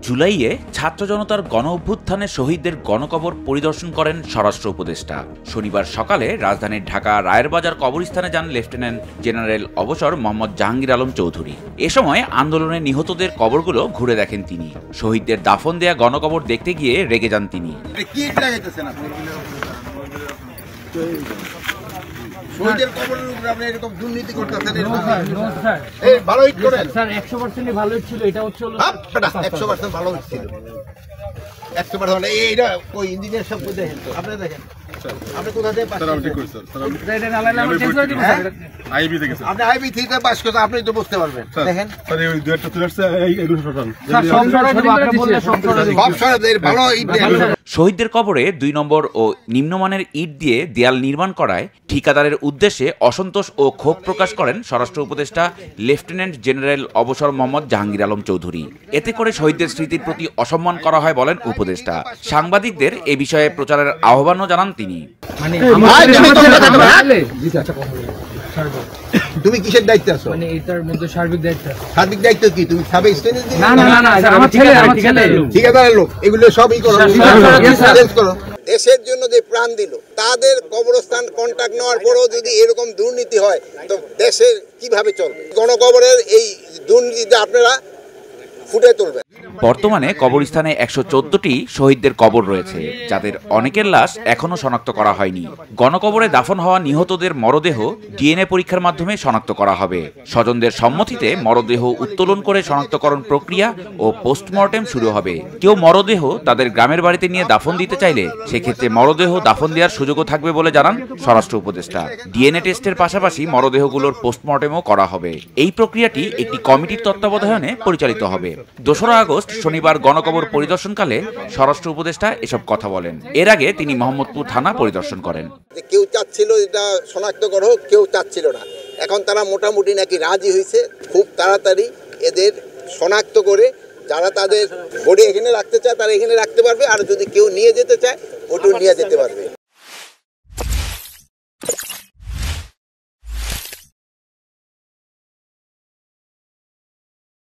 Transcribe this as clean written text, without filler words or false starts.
জুলাইয়ে ছাত্র জনতার গণ অভ্যুত্থানে শহীদদের গণকবর পরিদর্শন করেন স্বরাষ্ট্র উপদেষ্টা। শনিবার সকালে রাজধানীর ঢাকা রায়েরবাজার কবরস্থানে যান লেফটেন্যান্ট জেনারেল অবসর মোহাম্মদ জাহাঙ্গীর আলম চৌধুরী। এ সময় আন্দোলনে নিহতদের কবরগুলো ঘুরে দেখেন তিনি। শহীদদের দাফন দেয়া গণকবর দেখতে গিয়ে রেগে যান তিনি। শহীদের কবরের উপরে আপনি এরকম দুর্নীতি করতেছেন, এই ভালো হিট করেন স্যার। 100% ভালো হিট ছিল, এটা হচ্ছে 100% ভালো হিট ছিল, 100% এইটা ওই ইঞ্জিনিয়ার সব দেখেন তো, আপনি দেখেন আপনি কোথা থেকে পাস করেছেন? আইবি থেকে স্যার। আপনি আইবি থেকে পাস করেছেন, আপনি তো বুঝতে পারবেন। দেখেন স্যার এই দুইটা তুলে আসছে, এইগুলো টোটাল স্যার সব সব ভালো ইট। শহীদদের কবরে 2 নম্বর ও নিম্নমানের ইট দিয়ে দেয়াল নির্মাণ করায় ঠিকাদারের উদ্দেশ্যে অসন্তোষ ও ক্ষোভ প্রকাশ করেন স্বরাষ্ট্র উপদেষ্টা লেফটেন্যান্ট জেনারেল অবসর মোহাম্মদ জাহাঙ্গীর আলম চৌধুরী। এতে করে শহীদদের স্মৃতির প্রতি অসম্মান করা হয় বলেন উপদেষ্টা। সাংবাদিকদের এ বিষয়ে প্রচারের আহ্বানও জানান তিনি। তুমি কিসের দায়িত্বে আছো? মানে এটার মধ্যে সার্বিক দায়িত্ব। সার্বিক দায়িত্ব কি? তুমি সাব স্টেশনে? না না না, আমার ছেলে ঠিকাদারের লোক, এগুলো সবই করো। দেশের জন্য যে প্রাণ দিল তাদের কবরস্থান কন্ট্রাক্ট নেওয়ার পরেও যদি এরকম দুর্নীতি হয় তো দেশের কিভাবে চলবে? গণকবরের এই দুর্নীতিতে আপনারা ফুটে তুলবেন। বর্তমানে কবরস্থানে 114টি শহীদদের কবর রয়েছে, যাদের অনেকের লাশ এখনো শনাক্ত করা হয়নি। গণকবরে দাফন হওয়া নিহতদের মরদেহ ডিএনএ পরীক্ষার মাধ্যমে শনাক্ত করা হবে। স্বজনদের সম্মতিতে মরদেহ উত্তোলন করে শনাক্তকরণ প্রক্রিয়া ও পোস্টমর্টেম শুরু হবে। কেউ মরদেহ তাদের গ্রামের বাড়িতে নিয়ে দাফন দিতে চাইলে সেক্ষেত্রে মরদেহ দাফন দেওয়ার সুযোগও থাকবে বলে জানান স্বরাষ্ট্র উপদেষ্টা। ডিএনএ টেস্টের পাশাপাশি মরদেহগুলোর পোস্টমর্টেমও করা হবে। এই প্রক্রিয়াটি একটি কমিটির তত্ত্বাবধানে পরিচালিত হবে। 2রা আগস্ট শনিবার গণকবর পরিদর্শনকালে স্বরাষ্ট্র উপদেষ্টা এসব কথা বলেন। এর আগে তিনি মোহাম্মদপুর থানা পরিদর্শন করেন। কেউ চাচ্ছিল এটা শনাক্ত করা হোক, কেউ চাচ্ছিল না। এখন তারা মোটামুটি নাকি রাজি হয়েছে খুব তাড়াতাড়ি এদের শনাক্ত করে যারা তাদের বডি এখানে রাখতে চায় তারা এখানে রাখতে পারবে, আর যদি কেউ নিয়ে যেতে চায় ওটাও নিয়ে যেতে পারবে।